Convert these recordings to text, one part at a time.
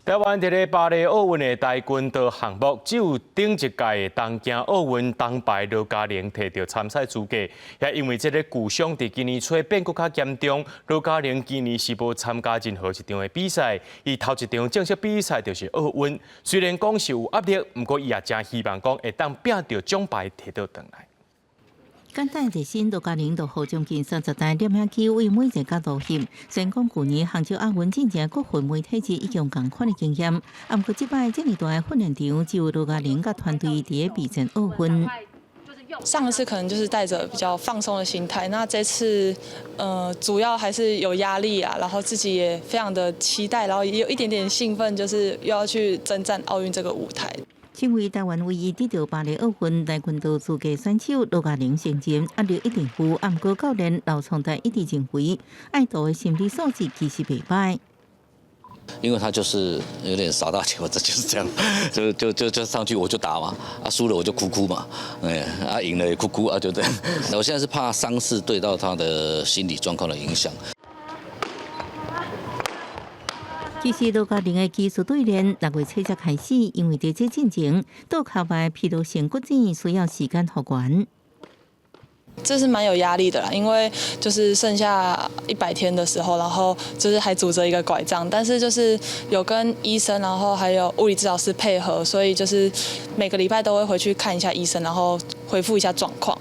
台湾伫咧巴黎奥运的跆拳道项目，只有顶一届的东京奥运铜牌罗嘉玲摕到参赛资格，也因为这个旧伤伫今年初变搁较严重，罗嘉玲今年是无参加任何一场的比赛。伊头一场正式比赛就是奥运，虽然讲是有压力，不过伊也真希望讲会当拼到奖牌摕到回来。 简单热身，罗嘉玲就好将近30台摄影机为每一个角度翕。虽然讲去年杭州亚运进前各混媒体节已经共款的经验，不过这摆这么大的训练场，只有罗嘉玲甲团队伫咧备战奥运。上一次可能就是带着比较放松的心态，那这次主要还是有压力啊，然后自己也非常的期待，然后也有一点点兴奋，就是又要去征战奥运这个舞台。 身为台湾唯一得到巴黎奥运跆拳道资格选手罗嘉玲，先前压力一定有，不过教练刘创泰一直认为，爱豆的心理素质其实袂歹。因为他就是有点傻大姐嘛，这就是这样，就上去我就打嘛，输了我就哭哭嘛，赢了也哭哭啊，就这样。我现在是怕伤势对到他的心理状况的影响。 其实罗嘉玲的技术锻炼6月初才开始，因为在这进前，倒脚踝疲劳性骨折需要时间复原。这是蛮有压力的啦，因为就是剩下100天的时候，然后就是还拄着一个拐杖，但是就是有跟医生，然后还有物理治疗师配合，所以就是每个礼拜都会回去看一下医生，然后恢复一下状况。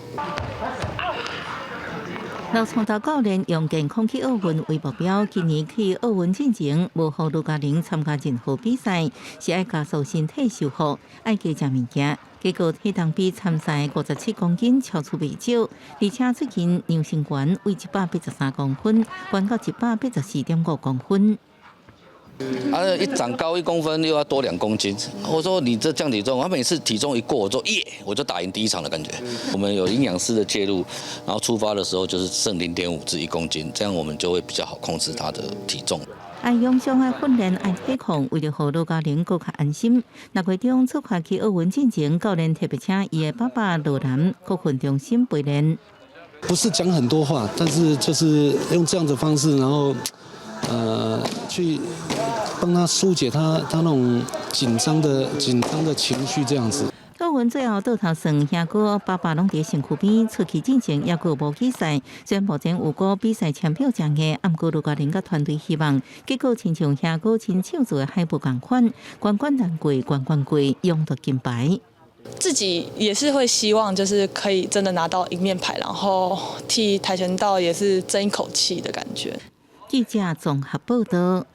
刘创达教练用健康去奥运为目标，今年去奥运进前，无让罗嘉玲参加任何比赛，是爱加速身体修复，爱加食物件。结果迄当比参赛57公斤，超出未少，而且最近杨成元为183公分，悬到184.5公分。 一长高1公分又要多2公斤，我说你这降体重，他每次体重一过，我说耶，我就打赢第一场的感觉。我们有营养师的介入，然后出发的时候就是剩0.5至1公斤，这样我们就会比较好控制他的体重。爱用上爱训练爱体控，为了让罗嘉玲更加安心。6月中出发去奥运进前，教练特别请伊的爸爸罗南国训中心陪练。不是讲很多话，但是就是用这样的方式，然后。去帮他疏解他那种紧张的情绪，这样子。奥运最后倒头算兄哥爸爸拢伫身躯边，出去进前也个无比赛。虽然目前有个比赛签票正个，不过罗嘉玲甲团队希望，结果亲像兄哥亲手做的海报同款，关关难过关关过，勇夺金牌。 自己也是会希望，就是可以真的拿到一面牌，然后替跆拳道也是争一口气的感觉。记者综合报道。